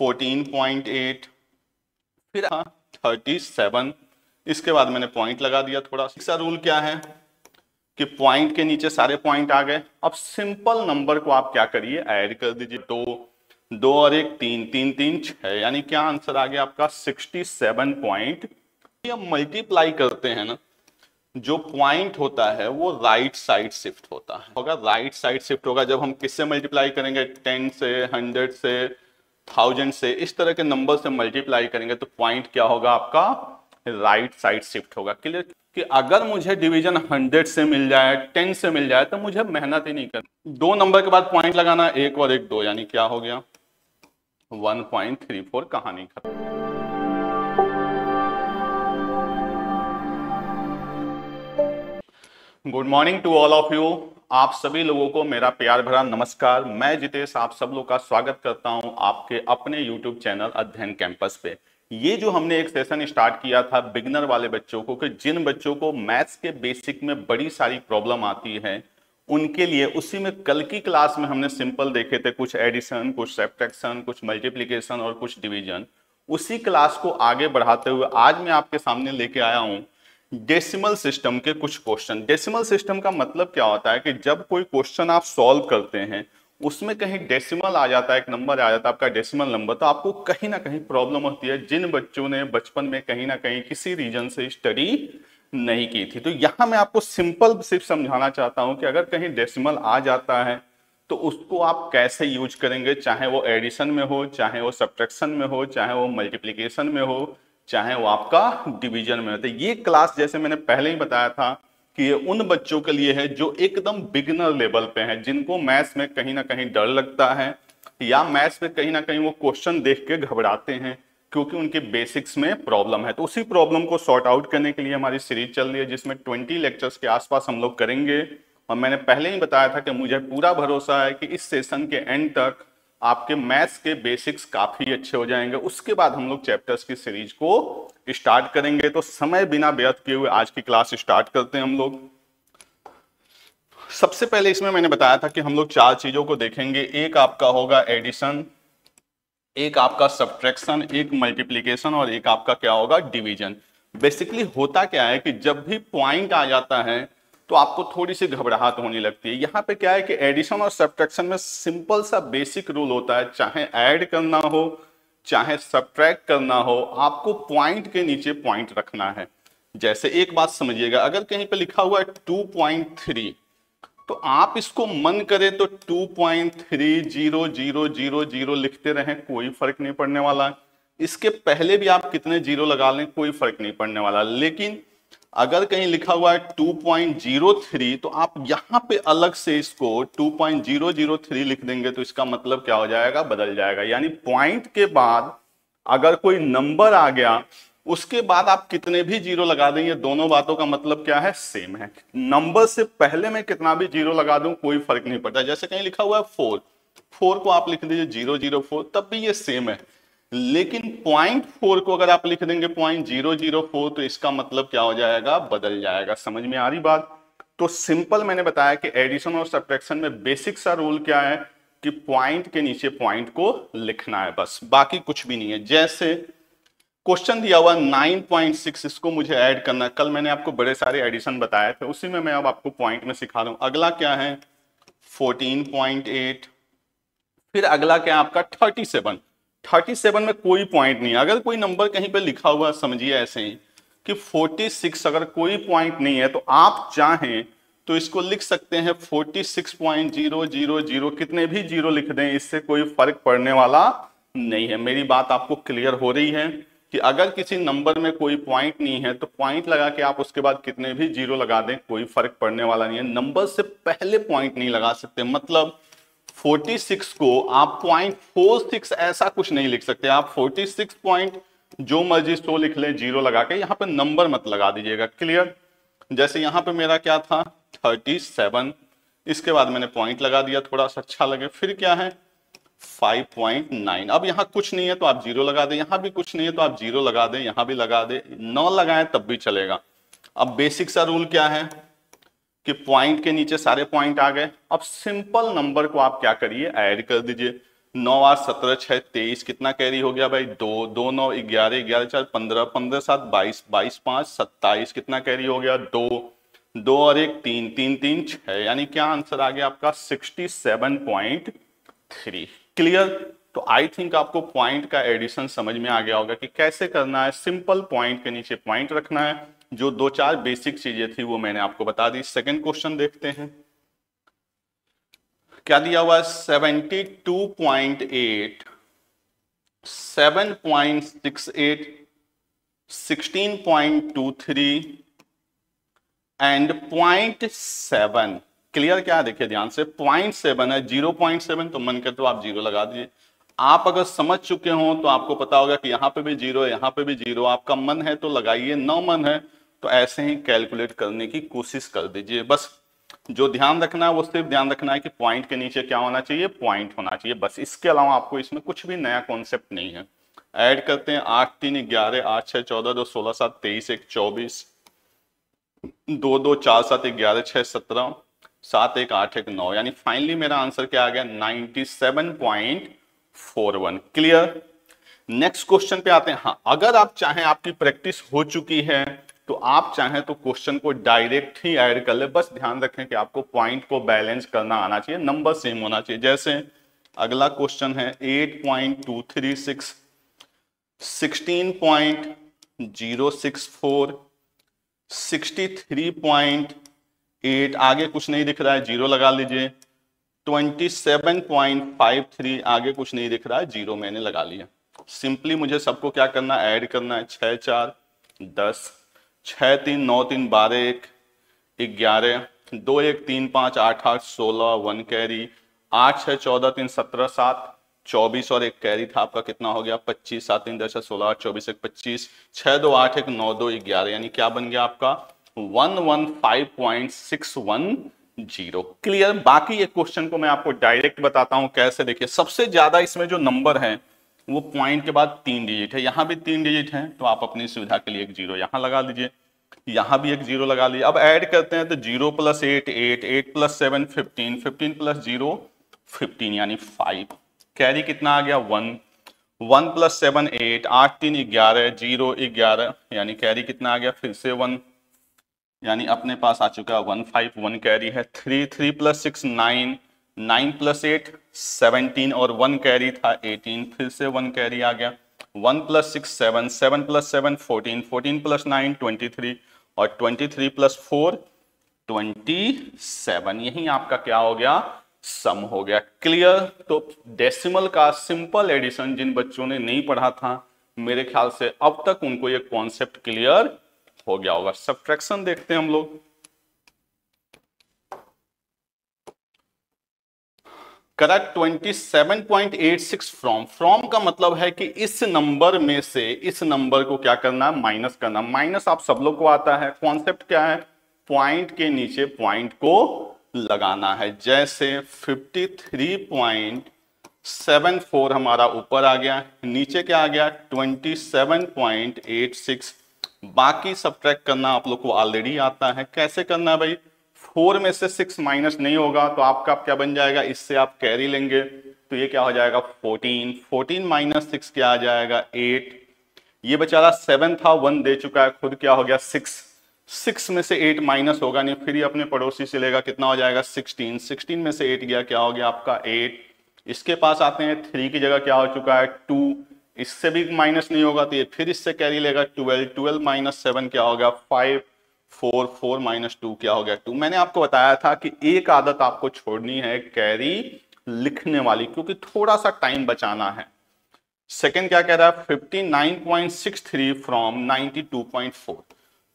14.8, फिर 37, इसके बाद मैंने पॉइंट लगा दिया थोड़ा सा। रूल क्या है कि पॉइंट के नीचे सारे पॉइंट आ गए। अब सिंपल नंबर को आप क्या करिए, ऐड कर दीजिए। दो और एक तीन, तीन तीन 6, यानी क्या आंसर आ गया आपका 67 पॉइंट। हम मल्टीप्लाई करते हैं ना, जो पॉइंट होता है वो राइट साइड शिफ्ट होता है, होगा राइट साइड शिफ्ट होगा। जब हम किससे मल्टीप्लाई करेंगे, 10 से, 100 से, 1000 से, इस तरह के नंबर से मल्टीप्लाई करेंगे तो पॉइंट क्या होगा आपका, राइट साइड शिफ्ट होगा। क्लियर कि अगर मुझे डिवीजन 100 से मिल जाए, 10 से मिल जाए, तो मुझे मेहनत ही नहीं करनी। दो नंबर के बाद पॉइंट लगाना, एक और एक दो, यानी क्या हो गया 1.34, कहानी खत्म। Good morning to all of you. आप सभी लोगों को मेरा प्यार भरा नमस्कार। मैं जितेश आप सब लोग का स्वागत करता हूं आपके अपने यूट्यूब चैनल अध्ययन कैंपस पे। ये जो हमने एक सेशन स्टार्ट किया था बिगनर वाले बच्चों को, कि जिन बच्चों को मैथ्स के बेसिक में बड़ी सारी प्रॉब्लम आती है उनके लिए, उसी में कल की क्लास में हमने सिंपल देखे थे, कुछ एडिशन, कुछ सब्ट्रैक्शन, कुछ मल्टीप्लिकेशन और कुछ डिवीजन। उसी क्लास को आगे बढ़ाते हुए आज मैं आपके सामने लेके आया हूं डेसिमल सिस्टम के कुछ क्वेश्चन। डेसिमल सिस्टम का मतलब क्या होता है कि जब कोई क्वेश्चन आप सॉल्व करते हैं उसमें कहीं डेसिमल आ जाता है, एक नंबर आ जाता है आपका डेसिमल नंबर, तो आपको कहीं ना कहीं प्रॉब्लम होती है। जिन बच्चों ने बचपन में कहीं ना कहीं किसी रीजन से स्टडी नहीं की थी, तो यहां मैं आपको सिंपल सिर्फ समझाना चाहता हूं कि अगर कहीं डेसिमल आ जाता है तो उसको आप कैसे यूज करेंगे, चाहे वो एडिशन में हो, चाहे वो सब्ट्रैक्शन में हो, चाहे वो मल्टीप्लिकेशन में हो, चाहे वो आपका डिवीजन में हो। तो ये क्लास जैसे मैंने पहले ही बताया था कि ये उन बच्चों के लिए है जो एकदम बिगिनर लेवल पे हैं, जिनको मैथ्स में कहीं ना कहीं डर लगता है या मैथ्स में कहीं ना कहीं वो क्वेश्चन देख के घबराते हैं क्योंकि उनके बेसिक्स में प्रॉब्लम है। तो उसी प्रॉब्लम को सॉर्ट आउट करने के लिए हमारी सीरीज चल रही है, जिसमें 20 लेक्चर्स के आसपास हम लोग करेंगे। और मैंने पहले ही बताया था कि मुझे पूरा भरोसा है कि इस सेशन के एंड तक आपके मैथ्स के बेसिक्स काफी अच्छे हो जाएंगे। उसके बाद हम लोग चैप्टर्स की सीरीज को स्टार्ट करेंगे। तो समय बिना व्यर्थ किए हुए आज की क्लास स्टार्ट करते हैं हम लोग। सबसे पहले इसमें मैंने बताया था कि हम लोग चार चीजों को देखेंगे। एक आपका होगा एडिशन, एक आपका सब्ट्रैक्शन, एक मल्टीप्लिकेशन और एक आपका क्या होगा डिवीजन। बेसिकली होता क्या है कि जब भी पॉइंट आ जाता है तो आपको थोड़ी सी घबराहट होने लगती है। यहाँ पे क्या है कि एडिशन और सब्ट्रैक्शन में सिंपल सा बेसिक रूल होता है, चाहे ऐड करना हो चाहे सब्ट्रैक्ट करना हो, आपको पॉइंट के नीचे पॉइंट रखना है। जैसे एक बात समझिएगा, अगर कहीं पे लिखा हुआ है 2.3 तो आप इसको मन करे तो 2.300000 लिखते रहें, कोई फर्क नहीं पड़ने वाला। इसके पहले भी आप कितने जीरो लगा लें, कोई फर्क नहीं पड़ने वाला। लेकिन अगर कहीं लिखा हुआ है 2.03 तो आप यहां पे अलग से इसको 2.003 लिख देंगे तो इसका मतलब क्या हो जाएगा, बदल जाएगा। यानी पॉइंट के बाद अगर कोई नंबर आ गया उसके बाद आप कितने भी जीरो लगा देंगे, दोनों बातों का मतलब क्या है, सेम है। नंबर से पहले मैं कितना भी जीरो लगा दूं कोई फर्क नहीं पड़ता। जैसे कहीं लिखा हुआ है 4 को आप लिख दीजिए 004, तब भी ये सेम है। लेकिन 0.4 को अगर आप लिख देंगे 0.004 तो इसका मतलब क्या हो जाएगा, बदल जाएगा। समझ में आ रही बात? तो सिंपल मैंने बताया कि एडिशन और सब्ट्रैक्शन में बेसिक सा रूल क्या है कि पॉइंट के नीचे पॉइंट को लिखना है, बस, बाकी कुछ भी नहीं है। जैसे क्वेश्चन दिया हुआ 9.6, इसको मुझे ऐड करना है। कल मैंने आपको बड़े सारे एडिशन बताए थे, उसी में मैं अब आपको पॉइंट में सिखा रहा हूं। अगला क्या है 14.8, फिर अगला क्या है आपका 37 में कोई पॉइंट नहीं है। अगर कोई नंबर कहीं पे लिखा हुआ समझिए ऐसे ही कि 46, अगर कोई पॉइंट नहीं है तो आप चाहें तो इसको लिख सकते हैं 46.000, कितने भी जीरो लिख दें, इससे कोई फर्क पड़ने वाला नहीं है। मेरी बात आपको क्लियर हो रही है कि अगर किसी नंबर में कोई पॉइंट नहीं है तो पॉइंट लगा के आप उसके बाद कितने भी जीरो लगा दें, कोई फर्क पड़ने वाला नहीं है। नंबर से पहले पॉइंट नहीं लगा सकते, मतलब 46 को आप 0.46 ऐसा कुछ नहीं लिख सकते। आप 46 पॉइंट जो मर्जी सो लिख लें जीरो लगा के, यहां पे नंबर मत लगा दीजिएगा। क्लियर? जैसे यहां पे मेरा क्या था 37, इसके बाद मैंने पॉइंट लगा दिया थोड़ा सा अच्छा लगे। फिर क्या है 5.9। अब यहाँ कुछ नहीं है तो आप जीरो लगा दें, यहां भी कुछ नहीं है तो आप जीरो लगा दें, यहां भी लगा दें, 9 लगाएं तब भी चलेगा। अब बेसिक सा रूल क्या है कि पॉइंट के नीचे सारे पॉइंट आ गए। अब सिंपल नंबर को आप क्या करिए, ऐड कर दीजिए। 9 8 17 6 23 कितना कैरी हो गया भाई 2 2 9 11 11 4 15 15 7 22 22 5 27 कितना कैरी हो गया 2 2 और 1 3 3 3 6 यानी क्या आंसर आ गया आपका 67.3। क्लियर। तो आई थिंक आपको पॉइंट का एडिशन समझ में आ गया होगा कि कैसे करना है। सिंपल पॉइंट के नीचे पॉइंट रखना है। जो दो चार बेसिक चीजें थी वो मैंने आपको बता दी। सेकंड क्वेश्चन देखते हैं क्या दिया हुआ है। 72.8 7.68 16.23 एंड 0.7। क्लियर। क्या देखिए ध्यान से 0.7 है, 0.7 तो मन करे तो आप जीरो लगा दीजिए। आप अगर समझ चुके हो तो आपको पता होगा कि यहाँ पे भी जीरो है, यहाँ पे भी जीरो। आपका मन है तो लगाइए, न मन है तो ऐसे ही कैलकुलेट करने की कोशिश कर दीजिए। बस जो ध्यान रखना है वो सिर्फ ध्यान रखना है कि पॉइंट के नीचे क्या होना चाहिए, पॉइंट होना चाहिए। बस इसके अलावा आपको इसमें कुछ भी नया कॉन्सेप्ट नहीं है। ऐड करते हैं 8 3 11 8 6 14 2 16 7 23 1 24 2 2 4 7 11 6 17 7 1 8 1 9 यानी फाइनली मेरा आंसर क्या आ गया 97.41। क्लियर। नेक्स्ट क्वेश्चन पे आते हैं। हाँ, अगर आप चाहें, आपकी प्रैक्टिस हो चुकी है तो आप चाहें तो क्वेश्चन को डायरेक्ट ही ऐड कर ले। बस ध्यान रखें कि आपको पॉइंट को बैलेंस करना आना चाहिए, नंबर सेम होना चाहिए। जैसे अगला क्वेश्चन है 8.236 16.064 63.8 आगे कुछ नहीं दिख रहा है, जीरो लगा लीजिए। 27.53 आगे कुछ नहीं दिख रहा है, जीरो मैंने लगा लिया। सिंपली मुझे सबको क्या करना है, ऐड करना है। 6 4 10 6 3 9 3 12 1 11 2 1 3 5 8 8 16 1 कैरी 8 6 14 3 17 7 24 और एक कैरी था आपका, कितना हो गया 25 7 3 10 16 8 24 1 25 6 2 8 1 9 2 11 यानी क्या बन गया आपका 115.610। क्लियर। बाकी ये क्वेश्चन को मैं आपको डायरेक्ट बताता हूं कैसे। देखिए सबसे ज्यादा इसमें जो नंबर है वो पॉइंट के बाद 3 डिजिट है, यहां भी 3 डिजिट है, तो आप अपनी सुविधा के लिए एक जीरो यहां लगा लीजिए, यहां भी एक जीरो लगा लीजिए। अब ऐड करते हैं तो 0 + 8 8 8 + 7 15 15 + 0 15 यानी 5। कैरी कितना आ गया 1 1 + 7 8 8 3 11 0 11 यानी कैरी कितना आ गया फिर से 1 यानी अपने पास आ चुका है 1 5 1 कैरी है। 3 3 + 6 9 9 + 8 17 और 1 कैरी था 18 फिर से 1 कैरी आ गया। 1 + 6 7 7 + 7 14 14 + 9 23 और 23 + 4 27। यही आपका क्या हो गया सम हो गया। क्लियर। तो डेसिमल का सिंपल एडिशन जिन बच्चों ने नहीं पढ़ा था मेरे ख्याल से अब तक उनको ये कॉन्सेप्ट क्लियर हो गया होगा। सब्ट्रैक्शन देखते हैं हम लोग। करेक्ट 27.86 फ्रॉम का मतलब है कि इस नंबर में से इस नंबर को क्या करना है माइनस करना। माइनस आप सब लोग को आता है। कॉन्सेप्ट क्या है, पॉइंट के नीचे पॉइंट को लगाना है। जैसे 53.74 हमारा ऊपर आ गया, नीचे क्या आ गया 27.86। बाकी सब्ट्रैक्ट करना आप लोग को ऑलरेडी आता है। कैसे करना है भाई, 4 में से 6 माइनस नहीं होगा तो आपका क्या बन जाएगा, इससे आप कैरी लेंगे तो ये क्या हो जाएगा 14 14 - 6 क्या आ जाएगा 8। ये बेचारा 7 था 1 दे चुका है, खुद क्या हो गया 6 6 में से 8 माइनस होगा नहीं, फिर ये अपने पड़ोसी से लेगा, कितना हो जाएगा 16 16 में से 8 गया क्या हो गया आपका 8। इसके पास आते हैं 3 की जगह क्या हो चुका है 2, इससे भी माइनस नहीं होगा तो ये फिर इससे कैरी लेगा 12 12 - 7 क्या हो गया 5 4 4 - 2 क्या हो गया 2। मैंने आपको बताया था कि एक आदत आपको छोड़नी है कैरी लिखने वाली, क्योंकि थोड़ा सा टाइम बचाना है। सेकंड क्या कह रहा है 59.63 फ्रॉम 92.4,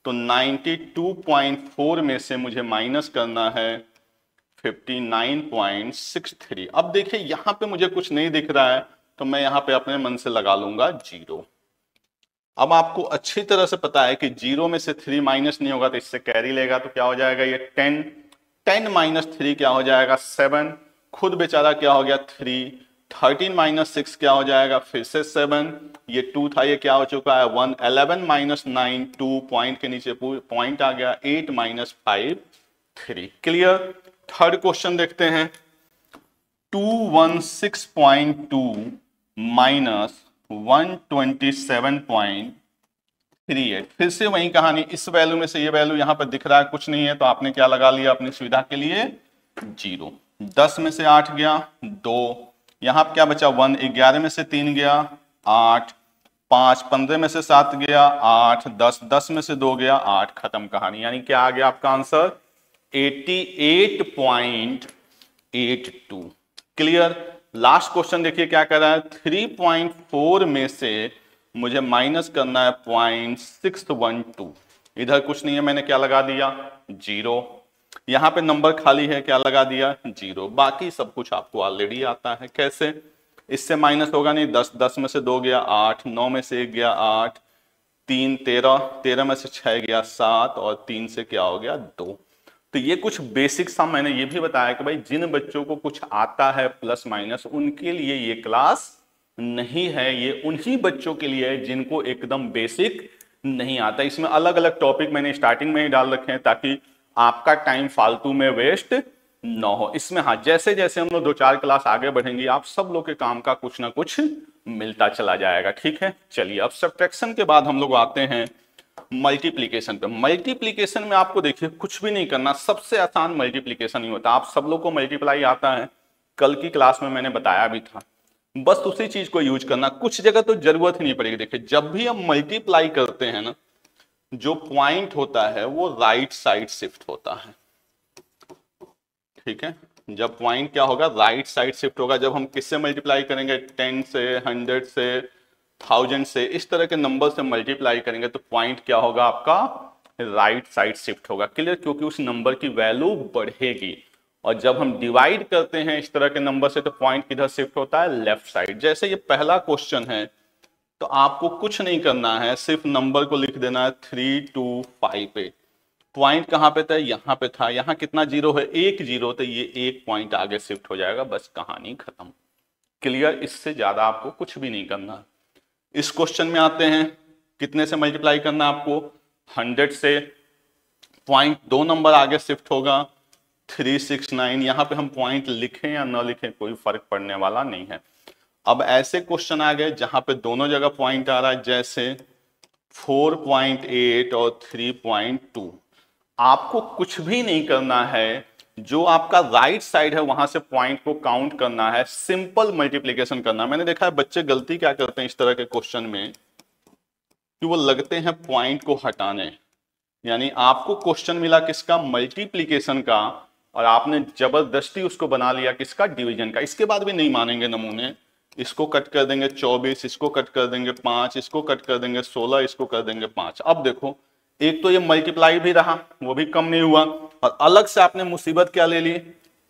तो 92.4 में से मुझे माइनस करना है 59.63। अब देखिए यहां पे मुझे कुछ नहीं दिख रहा है तो मैं यहां पे अपने मन से लगा लूंगा जीरो। अब आपको अच्छी तरह से पता है कि जीरो में से 3 माइनस नहीं होगा तो इससे कैरी लेगा तो क्या हो जाएगा ये 10 10 - 3 क्या हो जाएगा 7, खुद बेचारा क्या हो गया 3 13 - 6 क्या हो जाएगा फिर से 7, ये 2 था ये क्या हो चुका है 1 11 - 9 2 पॉइंट के नीचे पॉइंट आ गया 8 - 5 3। क्लियर। थर्ड क्वेश्चन देखते हैं 216.2 माइनस 127.38। फिर से वही कहानी, इस वैल्यू में से ये वैल्यू यहां पर दिख रहा है कुछ नहीं है, तो आपने क्या लगा लिया अपनी सुविधा के लिए 0। 10 में से 8 गया 2, यहां पर क्या बचा 1, 11 में से 3 गया 8, 5, 15 में से 7 गया 8, 10, 10 में से 2 गया 8, खत्म कहानी। यानी क्या आ गया आपका आंसर 88.82। क्लियर। लास्ट क्वेश्चन देखिए क्या कर रहा है, 3.4 में से मुझे माइनस करना है 0.612। इधर कुछ नहीं है, मैंने क्या लगा दिया 0। यहां पे नंबर खाली है, क्या लगा दिया 0। बाकी सब कुछ आपको ऑलरेडी आता है। कैसे, इससे माइनस होगा नहीं, 10, 10 में से 2 गया 8, 9 में से 1 गया 8, 3 13, 13 में से 6 गया 7 और 3 से क्या हो गया 2। तो ये कुछ बेसिक सा मैंने ये भी बताया कि भाई जिन बच्चों को कुछ आता है प्लस माइनस, उनके लिए ये क्लास नहीं है, ये उन्हीं बच्चों के लिए है जिनको एकदम बेसिक नहीं आता। इसमें अलग अलग टॉपिक मैंने स्टार्टिंग में ही डाल रखे हैं ताकि आपका टाइम फालतू में वेस्ट ना हो। इसमें हाँ, जैसे जैसे हम लोग 2-4 क्लास आगे बढ़ेंगे, आप सब लोग के काम का कुछ ना कुछ मिलता चला जाएगा। ठीक है, चलिए अब सब्ट्रैक्शन के बाद हम लोग आते हैं मल्टीप्लीकेशन पे। मल्टीप्लीकेशन में आपको देखिए कुछ भी नहीं करना, सबसे आसान मल्टीप्लीकेशन ही होता है। आप सब लोग को मल्टीप्लाई आता है, कल की क्लास में मैंने बताया भी था, बस उसी चीज को यूज करना। कुछ जगह तो जरूरत ही नहीं पड़ेगी। देखिए जब भी हम मल्टीप्लाई करते हैं ना, जो पॉइंट होता है वो राइट साइड शिफ्ट होता है। ठीक है, जब पॉइंट क्या होगा, राइट साइड शिफ्ट होगा। जब हम किससे मल्टीप्लाई करेंगे, 10 से, 100 से, 1000 से, इस तरह के नंबर से मल्टीप्लाई करेंगे तो पॉइंट क्या होगा आपका, राइट साइड शिफ्ट होगा। क्लियर, क्योंकि उस नंबर की वैल्यू बढ़ेगी। और जब हम डिवाइड करते हैं इस तरह के नंबर से तो पॉइंट किधर शिफ्ट होता है, लेफ्ट साइड। जैसे ये पहला क्वेश्चन है तो आपको कुछ नहीं करना है, सिर्फ नंबर को लिख देना है 325। पॉइंट कहां पे था, यहां पे था। यहां कितना जीरो है, 1 0, तो ये 1 पॉइंट आगे शिफ्ट हो जाएगा, बस कहानी खत्म। क्लियर, इससे ज्यादा आपको कुछ भी नहीं करना। इस क्वेश्चन में आते हैं, कितने से मल्टीप्लाई करना है आपको, 100 से। पॉइंट 2 नंबर आगे शिफ्ट होगा 369। यहां पे हम पॉइंट लिखें या ना लिखें कोई फर्क पड़ने वाला नहीं है। अब ऐसे क्वेश्चन आ गए जहां पे दोनों जगह पॉइंट आ रहा है, जैसे 4.8 और 3.2। आपको कुछ भी नहीं करना है, जो आपका राइट साइड है वहां से पॉइंट को काउंट करना है, सिंपल मल्टीप्लिकेशन करना है। मैंने देखा है बच्चे गलती क्या करते हैं इस तरह के क्वेश्चन में, कि वो लगते हैं पॉइंट को हटाने। यानी आपको क्वेश्चन मिला किसका, मल्टीप्लिकेशन का, और आपने जबरदस्ती उसको बना लिया किसका, डिवीजन का। इसके बाद भी नहीं मानेंगे नमूने। इसको कट कर देंगे 24, इसको कट कर देंगे 5, इसको कट कर देंगे 16, इसको कर देंगे 5। अब देखो, एक तो ये मल्टीप्लाई भी रहा, वो भी कम नहीं हुआ, और अलग से आपने मुसीबत क्या ले ली,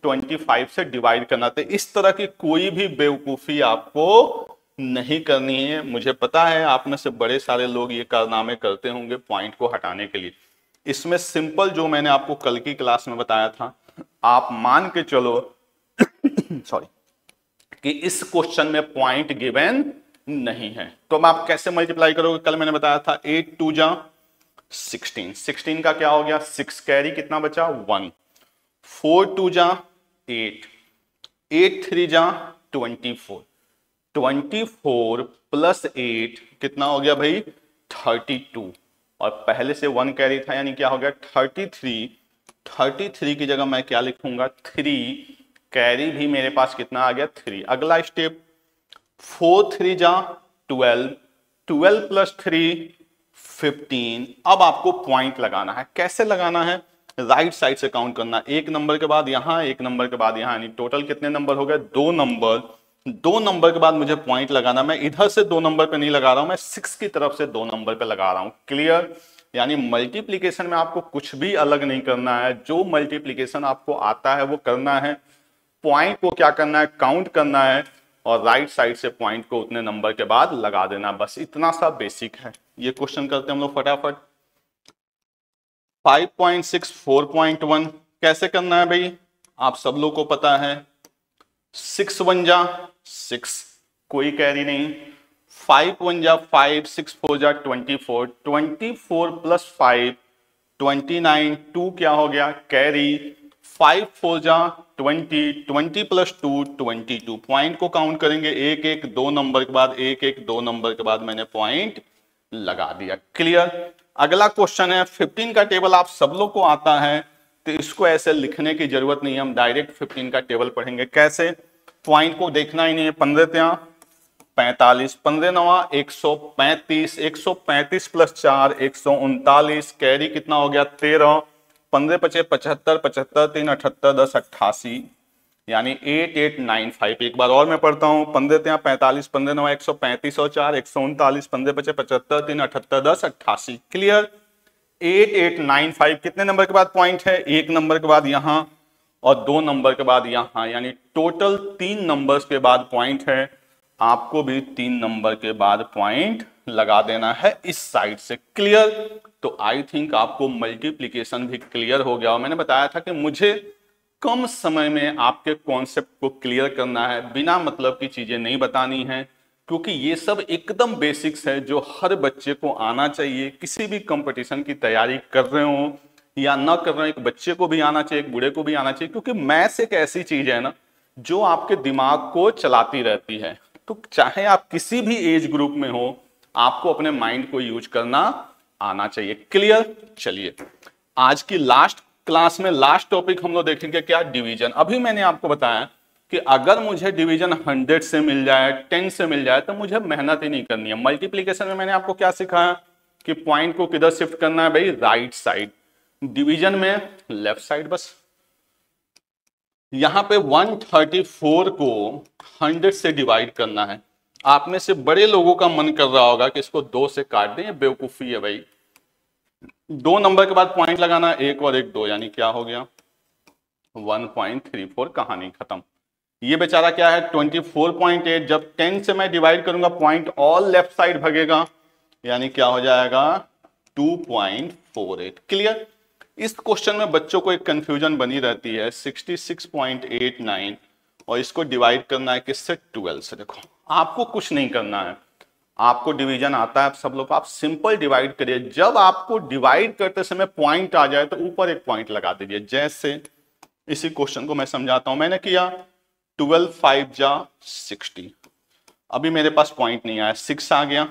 25 से डिवाइड करना। तो इस तरह की कोई भी बेवकूफी आपको नहीं करनी है। मुझे पता है आप में से बड़े सारे लोग ये कारनामे करते होंगे पॉइंट को हटाने के लिए। इसमें सिंपल जो मैंने आपको कल की क्लास में बताया था, आप मान के चलो सॉरी, कि इस क्वेश्चन में पॉइंट गिवन नहीं है। तो अब आप कैसे मल्टीप्लाई करोगे, कल मैंने बताया था 8 2 जा 16, 16 का क्या हो गया 6, कैरी कितना बचा 1, 4 2 जा 8, 8 3 जा 24, 24 प्लस 8 कितना हो गया भाई 32, और पहले से 1 कैरी था, यानी क्या हो गया 33। 33 की जगह मैं क्या लिखूंगा 3, कैरी भी मेरे पास कितना आ गया 3। अगला स्टेप 4 3 जा 12, 12 प्लस 3 15। अब आपको पॉइंट लगाना है। कैसे लगाना है, राइट साइड से काउंट करना, एक नंबर के बाद यहां, एक नंबर के बाद यहां, यानी टोटल कितने नंबर हो गए 2 नंबर। 2 नंबर के बाद मुझे पॉइंट लगाना। मैं इधर से 2 नंबर पे नहीं लगा रहा हूं, मैं 6 की तरफ से 2 नंबर पे लगा रहा हूं। क्लियर, यानी मल्टीप्लीकेशन में आपको कुछ भी अलग नहीं करना है, जो मल्टीप्लीकेशन आपको आता है वो करना है। पॉइंट को क्या करना है, काउंट करना है, और राइट साइड से पॉइंट को उतने नंबर के बाद लगा देना। बस इतना सा बेसिक है। ये क्वेश्चन करते हैं हम लोग फटाफट। 5.6 4.1 कैसे करना है भाई, आप सब लोग को पता है। 6 1 जा 6, कोई कैरी नहीं। 5 1 जा 5, 6 4 जा 24, 24 प्लस 5 29, 2 क्या हो गया कैरी। 5 4 जा 20, 20 प्लस 2 22। पॉइंट को काउंट करेंगे, एक एक दो नंबर के बाद, एक एक दो नंबर के बाद मैंने पॉइंट लगा दिया। क्लियर। अगला क्वेश्चन है 15 का टेबल आप सब लोग को आता है, तो इसको ऐसे लिखने की जरूरत नहीं है, हम डायरेक्ट 15 का टेबल पढ़ेंगे। कैसे? पॉइंट को देखना ही नहीं है। 15 त्या 45, 15 नवा 135, 135 प्लस 4 139, कैरी कितना हो गया 13, 15 पचे 75, 75 3 78, 10 88, यानी 8895। एक बार और मैं पढ़ता हूं, 15 त्या 45, 15 नवा 135 और 4 139, 15 पचे 75 3 78, 10 88। क्लियर। 8895 कितने नंबर के बाद पॉइंट है? एक नंबर के बाद यहां और दो नंबर के बाद यहां, यानी टोटल 3 नंबर्स के बाद पॉइंट है। आपको भी 3 नंबर के बाद पॉइंट लगा देना है इस साइड से। क्लियर। तो आई थिंक आपको मल्टीप्लीकेशन भी क्लियर हो गया। और मैंने बताया था कि मुझे कम समय में आपके कॉन्सेप्ट को क्लियर करना है, बिना मतलब की चीजें नहीं बतानी है, क्योंकि ये सब एकदम बेसिक्स है जो हर बच्चे को आना चाहिए। किसी भी कंपटीशन की तैयारी कर रहे हो या ना कर रहे हो, एक बच्चे को भी आना चाहिए, एक बूढ़े को भी आना चाहिए, क्योंकि मैथ्स एक ऐसी चीज है ना जो आपके दिमाग को चलाती रहती है। तो चाहे आप किसी भी एज ग्रुप में हो, आपको अपने माइंड को यूज करना आना चाहिए। क्लियर। चलिए, आज की लास्ट क्लास में लास्ट टॉपिक हम लोग देखेंगे क्या? डिवीजन। अभी मैंने आपको बताया कि अगर मुझे डिवीजन 100 से मिल जाए, 10 से मिल जाए, तो मुझे मेहनत ही नहीं करनी है। मल्टीप्लीकेशन में मैंने आपको क्या सिखाया कि पॉइंट को किधर शिफ्ट करना है भाई? Right side. डिवीजन में लेफ्ट साइड। बस यहां पे 134 को 100 से डिवाइड करना है। आप में से बड़े लोगों का मन कर रहा होगा कि इसको 2 से काट दें, ये बेवकूफी है भाई। 2 नंबर के बाद पॉइंट लगाना, एक और एक 2, यानी क्या हो गया 1.34। कहानी खत्म। ये बेचारा क्या है 24.8। जब 10 से मैं डिवाइड करूंगा, पॉइंट ऑल लेफ्ट साइड भगेगा, यानी क्या हो जाएगा 2.48। क्लियर। इस क्वेश्चन में बच्चों को एक कंफ्यूजन बनी रहती है, 66.89 और इसको डिवाइड करना है किससे? 12 से। देखो, आपको कुछ नहीं करना है, आपको डिवीजन आता है, आप सब लोग, आप सिंपल डिवाइड करिए। जब आपको डिवाइड करते समय पॉइंट आ जाए तो ऊपर एक पॉइंट लगा दीजिए। जैसे इसी क्वेश्चन को मैं समझाता हूं। मैंने किया 12 5 जा 60। अभी मेरे पास पॉइंट नहीं आया, 6 आ गया।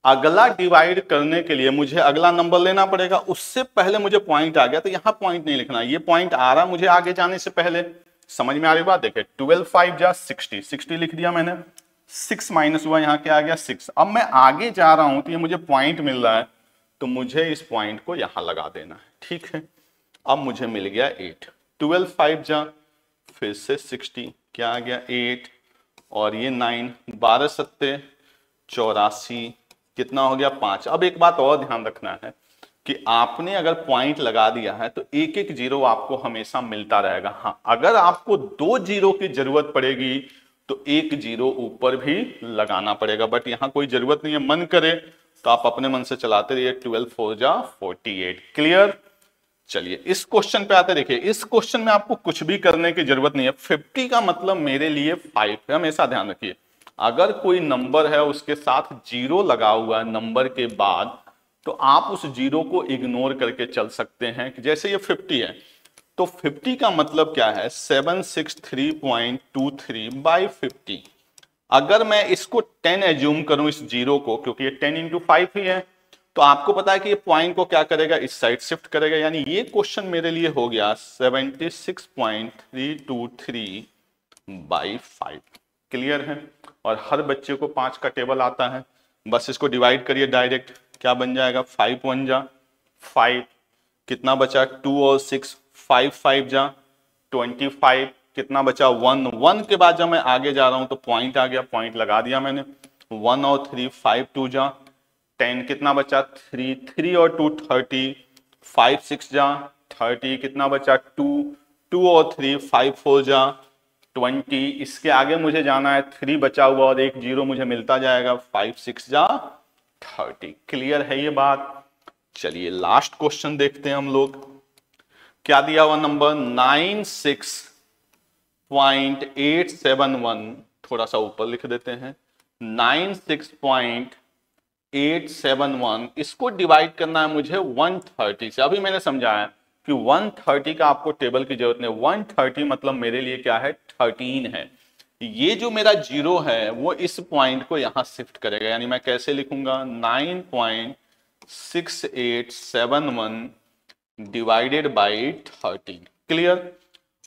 अगला डिवाइड करने के लिए मुझे अगला नंबर लेना पड़ेगा, उससे पहले मुझे पॉइंट आ गया, तो यहां पॉइंट नहीं लिखना, ये पॉइंट आ रहा मुझे आगे जाने से पहले। समझ में आ रही बात? देखिए 12 5 जा 60, 60 लिख दिया मैंने, 6 माइनस हुआ, यहां क्या आ गया 6। अब मैं आगे जा रहा हूं तो ये मुझे पॉइंट मिल रहा है, तो मुझे इस पॉइंट को यहां लगा देना है। ठीक है। अब मुझे मिल गया 8। 12 5 जा फिर से 60, क्या आ गया 8 और ये 9, 12 सत्ते 84, कितना हो गया 5। अब एक बात और ध्यान रखना है कि आपने अगर पॉइंट लगा दिया है तो एक एक जीरो आपको हमेशा मिलता रहेगा। हाँ, अगर आपको 2 जीरो की जरूरत पड़ेगी तो एक जीरो ऊपर भी लगाना पड़ेगा, बट यहां कोई जरूरत नहीं है। मन करे तो आप अपने मन से चलाते रहिए। 12 4 जा 48। क्लियर। चलिए इस क्वेश्चन पे आते। देखिए इस क्वेश्चन में आपको कुछ भी करने की जरूरत नहीं है। 50 का मतलब मेरे लिए 5 है, हमेशा ध्यान रखिए। अगर कोई नंबर है उसके साथ जीरो लगा हुआ है नंबर के बाद, तो आप उस जीरो को इग्नोर करके चल सकते हैं। जैसे ये 50 है तो 50 का मतलब क्या है 763.23 बाई 50। अगर मैं इसको 10 एज्यूम करूं इस जीरो को, क्योंकि ये 10 इंटू 5 ही है, तो आपको पता है कि ये पॉइंट को क्या करेगा, इस साइड शिफ्ट करेगा। यानी ये क्वेश्चन मेरे लिए हो गया 76.323 बाई 5। क्लियर है। और हर बच्चे को 5 का टेबल आता है, बस इसको डिवाइड करिए डायरेक्ट, क्या बन जाएगा 5 1 जा 5, कितना बचा 2 और 6, 5 5 जा 25, कितना बचा 1, 1 के बाद जब मैं आगे जा रहा हूं तो पॉइंट आ गया, पॉइंट लगा दिया मैंने। 1 और 3 5 2 जा 10, कितना बचा 3, 3 और 2 30, 5 6 जा 30, कितना बचा 2, 2 और 3 5 4 जा 20। इसके आगे मुझे जाना है, 3 बचा हुआ और एक जीरो मुझे मिलता जाएगा, 5 6 जा 30। क्लियर है ये बात। चलिए लास्ट क्वेश्चन देखते हैं हम लोग। क्या दिया हुआ नंबर 96.871, थोड़ा सा ऊपर लिख देते हैं 96.871। इसको डिवाइड करना है मुझे 130 से। अभी मैंने समझाया कि 130 का आपको टेबल की जरूरत नहीं, 130 मतलब मेरे लिए क्या है, 13 है। ये जो मेरा जीरो है वो इस पॉइंट को यहां शिफ्ट करेगा, यानी मैं कैसे लिखूंगा, 9.6871 डिवाइडेड बाई 13। क्लियर।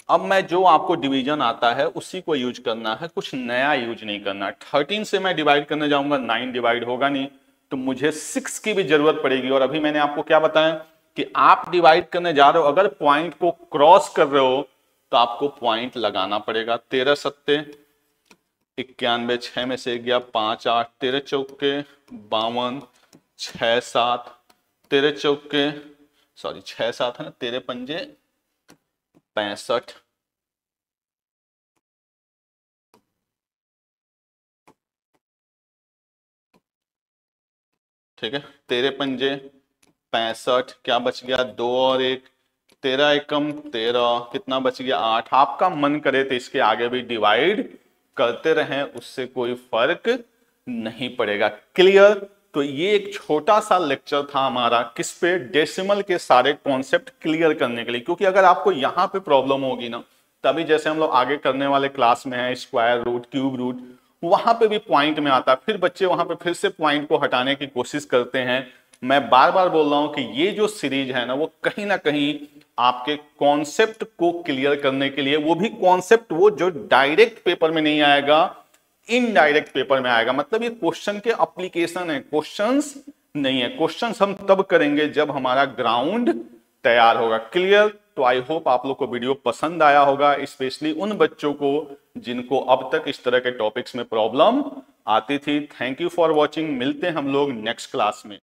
अब मैं जो आपको डिवीजन आता है उसी को यूज करना है, कुछ नया यूज नहीं करना। 13 से मैं डिवाइड करने जाऊंगा 9 डिवाइड होगा नहीं, तो मुझे 6 की भी जरूरत पड़ेगी। और अभी मैंने आपको क्या बताया कि आप डिवाइड करने जा रहे हो, अगर पॉइंट को क्रॉस कर रहे हो तो आपको पॉइंट लगाना पड़ेगा। 13 सत्ते 91, 6 में से गया 5 8, 13 चौके 52, 6 7, 13 चौके सॉरी 6 7 है ना, 13 पंजे 65, ठीक है, 13 पंजे 65, क्या बच गया, 2 और 1, 13 एकम 13, कितना बच गया, 8। आपका मन करे तो इसके आगे भी डिवाइड करते रहें, उससे कोई फर्क नहीं पड़ेगा। क्लियर। तो ये एक छोटा सा लेक्चर था हमारा, किस पे, डेसिमल के सारे कॉन्सेप्ट क्लियर करने के लिए। क्योंकि अगर आपको यहां पे प्रॉब्लम होगी ना, तभी जैसे हम लोग आगे करने वाले क्लास में है स्क्वायर रूट, क्यूब रूट, वहां पे भी पॉइंट में आता है, फिर बच्चे वहां पे फिर से पॉइंट को हटाने की कोशिश करते हैं। मैं बार बार बोल रहा हूं कि ये जो सीरीज है ना, वो कहीं ना कहीं आपके कॉन्सेप्ट को क्लियर करने के लिए, वो भी कॉन्सेप्ट वो जो डायरेक्ट पेपर में नहीं आएगा, इनडायरेक्ट पेपर में आएगा। मतलब ये क्वेश्चन के एप्लीकेशन है, क्वेश्चंस नहीं है। क्वेश्चंस हम तब करेंगे जब हमारा ग्राउंड तैयार होगा। क्लियर। तो आई होप आप लोग को वीडियो पसंद आया होगा, स्पेशली उन बच्चों को जिनको अब तक इस तरह के टॉपिक्स में प्रॉब्लम आती थी। Thank you for watching. मिलते हैं हम लोग नेक्स्ट क्लास में।